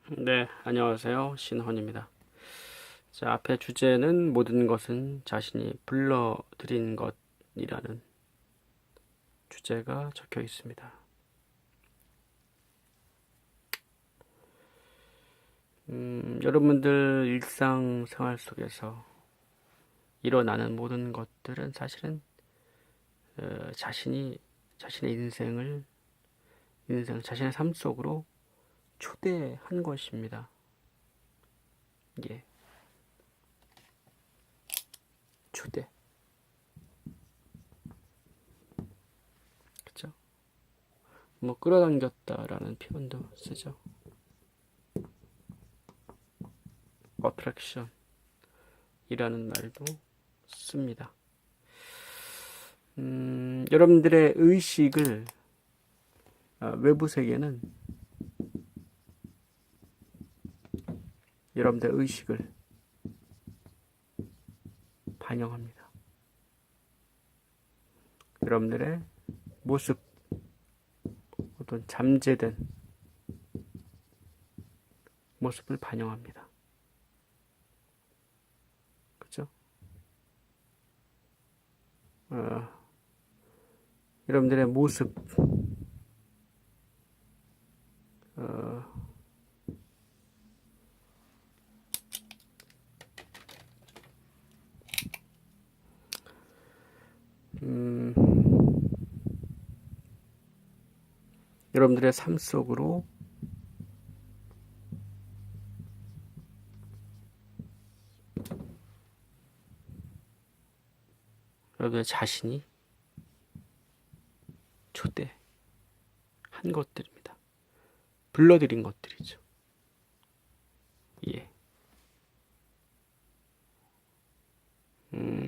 네, 안녕하세요. 신헌입니다. 자, 앞에 주제는 모든 것은 자신이 불러들인 것이라는 주제가 적혀 있습니다. 여러분들 일상생활 속에서 일어나는 모든 것들은 사실은 자신의 자신의 삶 속으로 초대한 것입니다. 예, 초대. 그죠? 뭐 끌어당겼다라는 표현도 쓰죠. 어트랙션이라는 말도 씁니다. 여러분들의 의식을 외부 세계는 여러분들의 의식을 반영합니다. 여러분들의 모습, 어떤 잠재된 모습을 반영합니다. 그죠? 여러분들의 모습, 여러분들의 삶 속으로 여러분의 자신이 초대한 것들입니다. 불러들인 것들이죠. 예.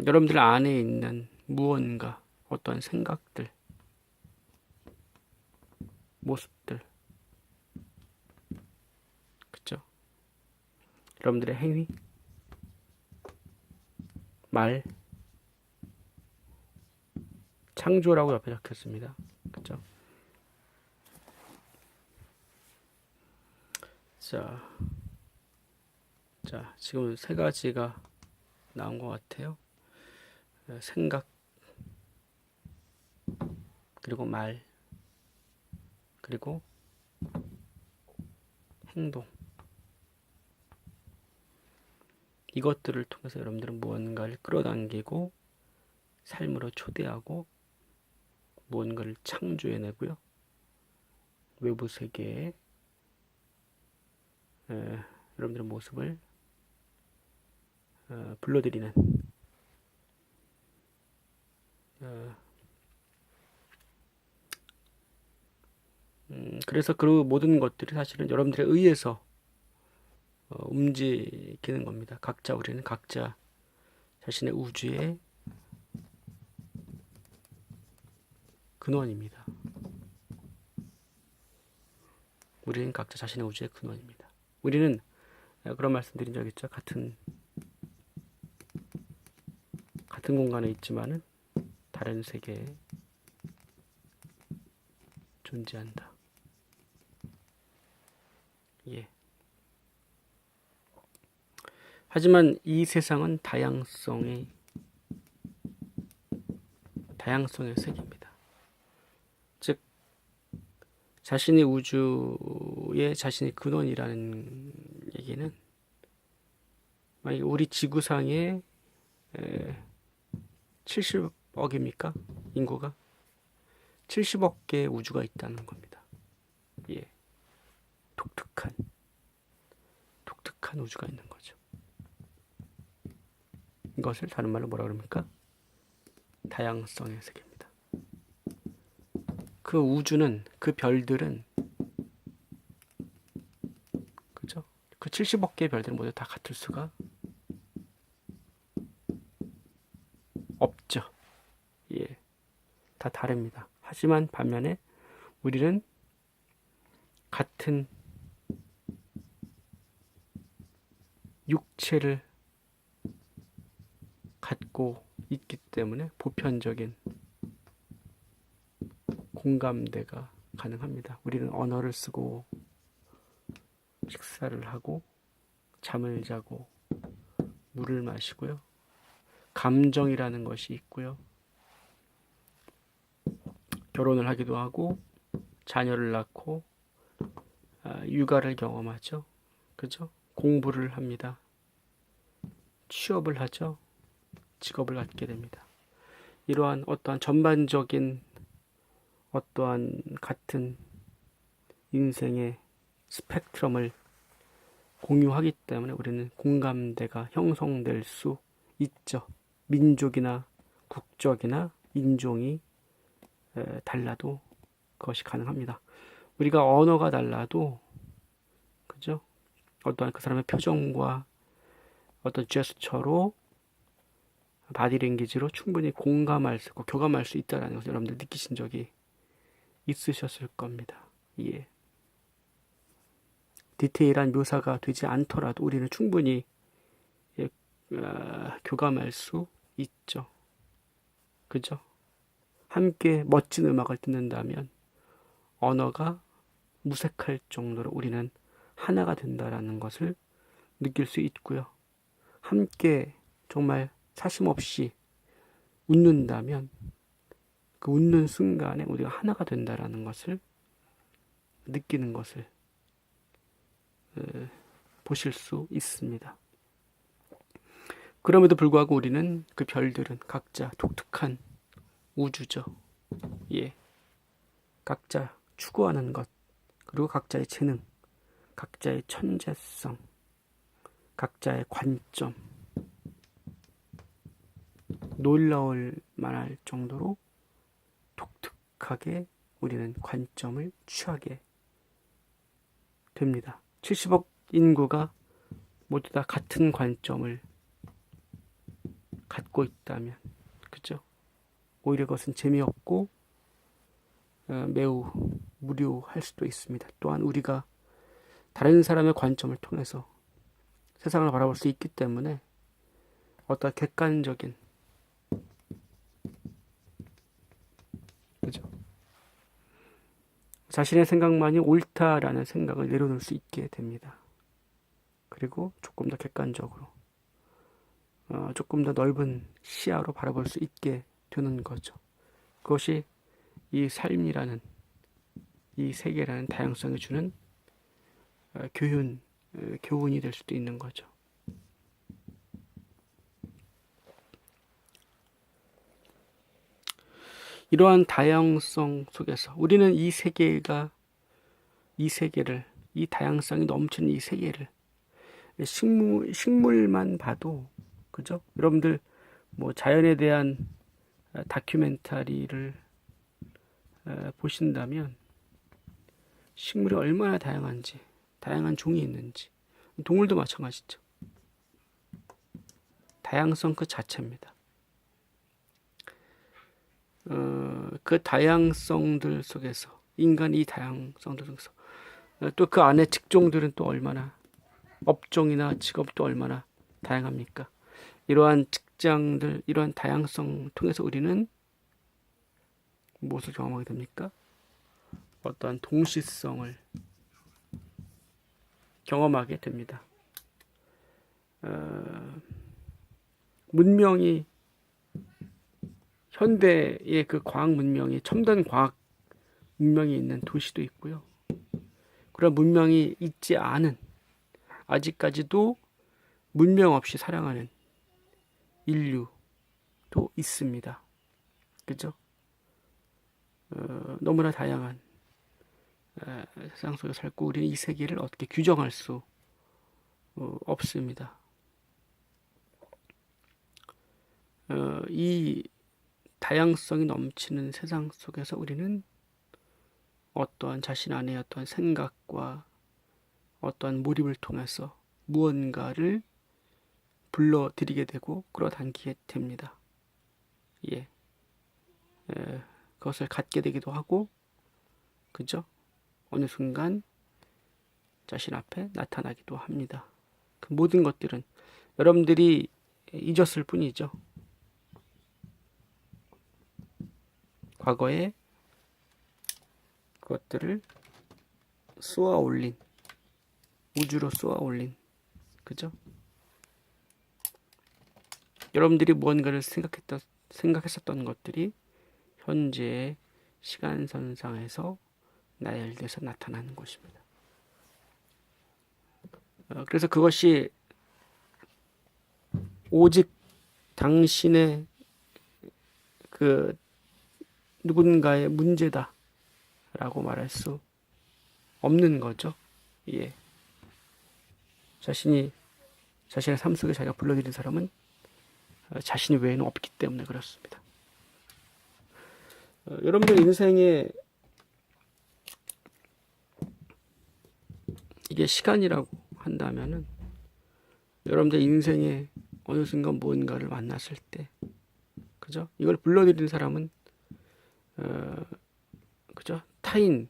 여러분들 안에 있는 무언가, 어떤 생각들, 모습들, 그죠? 여러분들의 행위, 말, 창조라고 옆에 적혔습니다. 그죠? 자, 지금 세 가지가 나온 것 같아요. 생각, 그리고 말, 그리고 행동. 이것들을 통해서 여러분들은 무언가를 끌어당기고 삶으로 초대하고 무언가를 창조해내고요. 외부 세계에 여러분들의 모습을 불러들이는 그래서 그 모든 것들이 사실은 여러분들에 의해서 움직이는 겁니다. 우리는 각자 자신의 우주의 근원입니다. 우리는 각자 자신의 우주의 근원입니다. 우리는 그런 말씀 드린 적 있죠. 같은 공간에 있지만은 다른 세계에 존재한다. 예. 하지만 이 세상은 다양성의 세계입니다. 즉 자신의 우주의 자신의 근원이라는 얘기는 만약 우리 지구상에 70억입니까? 인구가 70억 개의 우주가 있다는 겁니다. 예, 독특한 우주가 있는 거죠. 이것을 다른 말로 뭐라 그럽니까? 다양성의 세계입니다. 그 우주는, 그 별들은, 그죠? 그 70억 개의 별들은 모두 다 같을 수가 없죠. 예, 다 다릅니다. 하지만 반면에 우리는 같은 육체를 갖고 있기 때문에 보편적인 공감대가 가능합니다. 우리는 언어를 쓰고 식사를 하고 잠을 자고 물을 마시고요. 감정이라는 것이 있고요. 결혼을 하기도 하고 자녀를 낳고 육아를 경험하죠. 그죠? 공부를 합니다. 취업을 하죠. 직업을 갖게 됩니다. 이러한 어떠한 전반적인 어떠한 같은 인생의 스펙트럼을 공유하기 때문에 우리는 공감대가 형성될 수 있죠. 민족이나 국적이나 인종이 달라도 그것이 가능합니다. 우리가 언어가 달라도 그죠? 어떠한 그 사람의 표정과 어떤 제스처로 바디랭귀지로 충분히 공감할 수 있고 교감할 수 있다는 것을 여러분들 느끼신 적이 있으셨을 겁니다. 예. 디테일한 묘사가 되지 않더라도 우리는 충분히 교감할 수 있죠. 그죠? 함께 멋진 음악을 듣는다면 언어가 무색할 정도로 우리는 하나가 된다라는 것을 느낄 수 있고요. 함께 정말 사심 없이 웃는다면 그 웃는 순간에 우리가 하나가 된다라는 것을 느끼는 것을 보실 수 있습니다. 그럼에도 불구하고 우리는 그 별들은 각자 독특한 우주죠. 예. 각자 추구하는 것, 그리고 각자의 재능, 각자의 천재성, 각자의 관점, 놀라울 만할 정도로 독특하게 우리는 관점을 취하게 됩니다. 70억 인구가 모두 다 같은 관점을 갖고 있다면, 그죠? 오히려 그것은 재미없고 매우 무료할 수도 있습니다. 또한 우리가 다른 사람의 관점을 통해서 세상을 바라볼 수 있기 때문에 어떤 객관적인, 그죠? 자신의 생각만이 옳다라는 생각을 내려놓을 수 있게 됩니다. 그리고 조금 더 객관적으로, 조금 더 넓은 시야로 바라볼 수 있게 되는 거죠. 그것이 이 삶이라는, 이 세계라는 다양성이 주는 교훈이 될 수도 있는 거죠. 이러한 다양성 속에서 우리는 이 세계를, 이 다양성이 넘치는 이 세계를 식물만 봐도, 그죠? 여러분들 뭐 자연에 대한 다큐멘터리를 보신다면 식물이 얼마나 다양한지, 다양한 종이 있는지, 동물도 마찬가지죠. 다양성 그 자체입니다. 그 다양성들 속에서, 인간이 이 다양성들 속에서 또 그 안에 직종들은 또 얼마나, 업종이나 직업도 얼마나 다양합니까? 이러한 직장들, 이러한 다양성 통해서 우리는 무엇을 경험하게 됩니까? 어떠한 동시성을 경험하게 됩니다. 문명이, 현대의 그 과학 문명이, 첨단 과학 문명이 있는 도시도 있고요. 그런 문명이 있지 않은, 아직까지도 문명 없이 살아가는 인류도 있습니다. 그죠? 너무나 다양한 세상 속에 살고 우리는 이 세계를 어떻게 규정할 수 없습니다. 이 다양성이 넘치는 세상 속에서 우리는 어떠한 자신 안의 어떠한 생각과 어떠한 몰입을 통해서 무언가를 불러들이게 되고 끌어당기게 됩니다. 예. 그것을 갖게 되기도 하고, 그죠? 어느 순간 자신 앞에 나타나기도 합니다. 그 모든 것들은 여러분들이 잊었을 뿐이죠. 과거에 그것들을 쏘아 올린 우주로 쏘아 올린, 그죠? 여러분들이 무언가를 생각했었던 것들이 현재의 시간선상에서 나열돼서 나타나는 것입니다. 그래서 그것이 오직 당신의 그 누군가의 문제다라고 말할 수 없는 거죠. 예. 자신의 삶 속에 자기가 불러들인 사람은 자신 외에는 없기 때문에 그렇습니다. 여러분들 인생에 이게 시간이라고 한다면은 여러분들 인생에 어느 순간 무언가를 만났을 때, 그죠? 이걸 불러들인 사람은 그죠? 타인과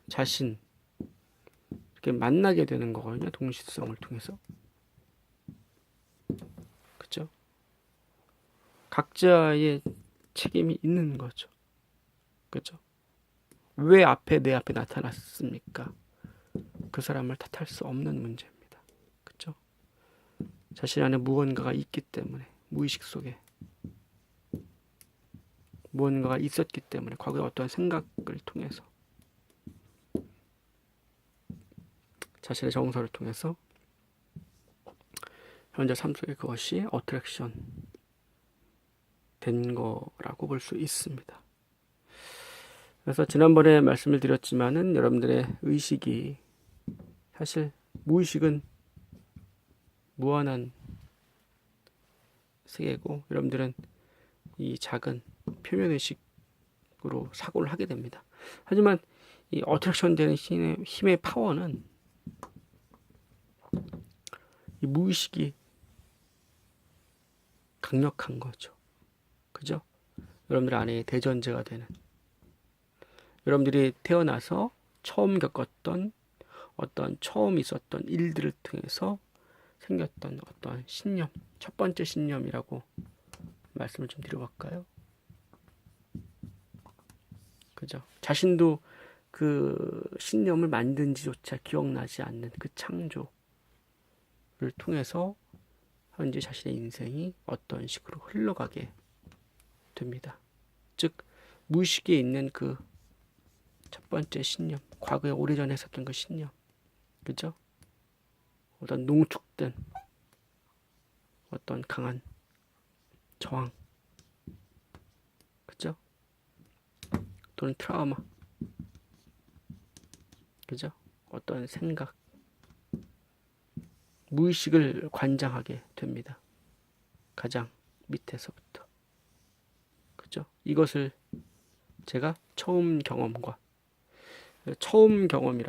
자신 이렇게 만나게 되는 거거든요. 동시성을 통해서, 그죠? 각자의 책임이 있는 거죠. 그죠? 왜 내 앞에 나타났습니까? 그 사람을 탓할 수 없는 문제입니다. 그죠? 자신 안에 무언가가 있기 때문에, 무의식 속에 무언가가 있었기 때문에, 과거의 어떠한 생각을 통해서, 자신의 정서를 통해서 현재 삶 속에 그것이 어트랙션 된 거라고 볼 수 있습니다. 그래서 지난번에 말씀을 드렸지만은 여러분들의 의식이, 사실 무의식은 무한한 세계고, 여러분들은 이 작은 표면의식으로 사고를 하게 됩니다. 하지만 이 어트랙션 되는 힘의 파워는 이 무의식이 강력한 거죠. 그죠? 여러분들 안에 대전제가 되는, 여러분들이 태어나서 처음 겪었던 어떤 처음 있었던 일들을 통해서 생겼던 어떤 신념, 첫 번째 신념이라고 말씀을 좀 드려볼까요? 그죠? 자신도 그 신념을 만든지조차 기억나지 않는 그 창조를 통해서 현재 자신의 인생이 어떤 식으로 흘러가게 됩니다. 즉 무의식에 있는 그 첫 번째 신념, 과거에 오래전에 했었던 그 신념, 그죠? 어떤 농축된 어떤 강한 저항, 그죠? 또는 트라우마, 그죠? 어떤 생각, 무의식을 관장하게 됩니다. 가장 밑에서부터, 그죠? 이것을 제가 처음 경험이라고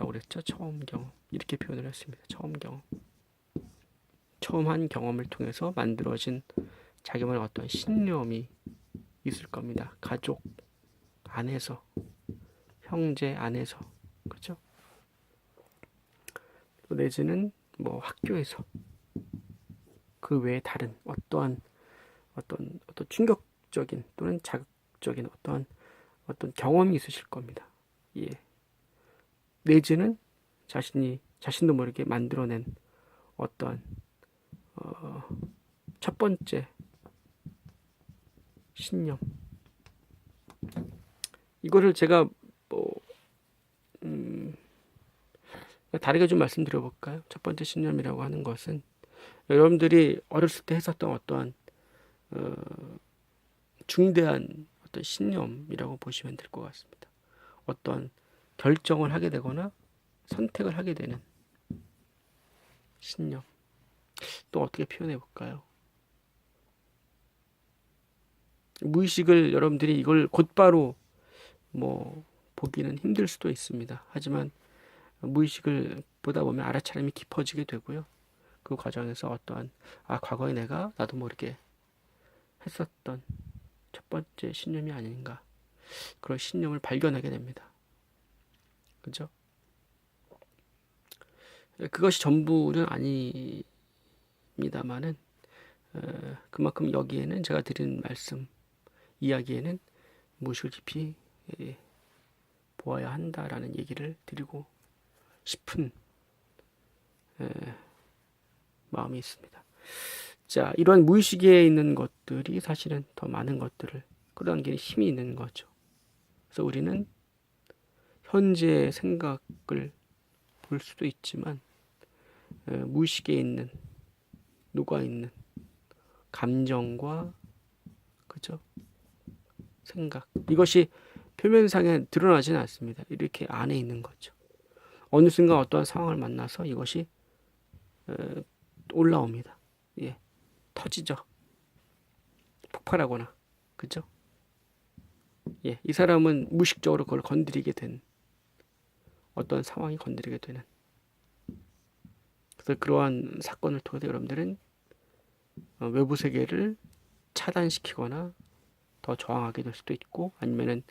그랬죠. 처음 경험, 이렇게 표현을 했습니다. 처음 경험, 처음 한 경험을 통해서 만들어진 자기만의 어떤 신념이 있을 겁니다. 가족 안에서, 형제 안에서, 그죠? 또 내지는 뭐 학교에서, 그 외에 다른 어떤 충격적인 또는 자극적인 어떤 경험이 있으실 겁니다. 예. 내지는 자신도 모르게 만들어낸 어떤 첫 번째 신념. 이거를 제가 다르게 좀 말씀드려볼까요? 첫 번째 신념이라고 하는 것은 여러분들이 어렸을 때 했었던 어떠한 중대한 어떤 신념이라고 보시면 될 것 같습니다. 어떤 결정을 하게 되거나 선택을 하게 되는 신념. 또 어떻게 표현해 볼까요? 무의식을 여러분들이 이걸 곧바로 뭐 보기는 힘들 수도 있습니다. 하지만 무의식을 보다 보면 알아차림이 깊어지게 되고요. 그 과정에서 어떠한 과거에 나도 모르게 했었던 첫 번째 신념이 아닌가, 그런 신념을 발견하게 됩니다. 그죠? 그것이 전부는 아닙니다만은 그만큼 여기에는 제가 드린 말씀, 이야기에는 무의식을 깊이 보아야 한다라는 얘기를 드리고 싶은 마음이 있습니다. 자, 이런 무의식에 있는 것들이 사실은 더 많은 것들을 끌어당기는 힘이 있는 거죠. 그래서 우리는 현재의 생각을 볼 수도 있지만 무의식에 있는 녹아 있는 감정과 그죠? 생각 이것이 표면상에 드러나지는 않습니다. 이렇게 안에 있는 거죠. 어느 순간 어떠한 상황을 만나서 이것이 올라옵니다. 예, 터지죠. 폭발하거나 그죠? 예, 이 사람은 무의식적으로 그걸 건드리게 된 어떤 상황이 건드리게 되는 그래서 그러한 사건을 통해서 여러분들은 외부 세계를 차단시키거나 더 저항하게 될 수도 있고 아니면은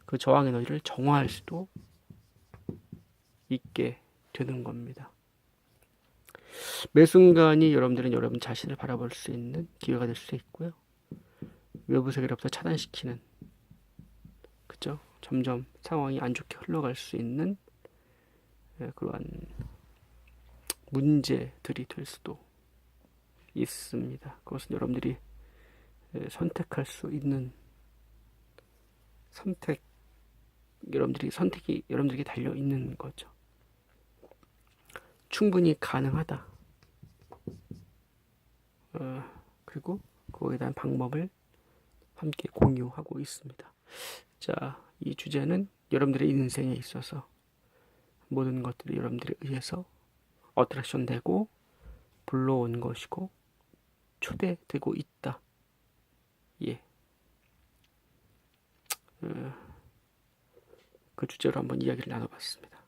그 저항 에너지를 정화할 수도 있게 되는 겁니다. 매 순간이 여러분들은 여러분 자신을 바라볼 수 있는 기회가 될 수 있고요. 외부 세계로부터 차단시키는 그죠? 점점 상황이 안 좋게 흘러갈 수 있는 그러한 문제들이 될 수도 있습니다. 그것은 여러분들이 선택할 수 있는 선택이 여러분들에게 달려 있는 거죠. 충분히 가능하다. 그리고 그거에 대한 방법을 함께 공유하고 있습니다. 자, 이 주제는 여러분들의 인생에 있어서 모든 것들이 여러분들에 의해서 어트랙션 되고 불러온 것이고 초대되고 있다. 예. 그 주제로 한번 이야기를 나눠봤습니다.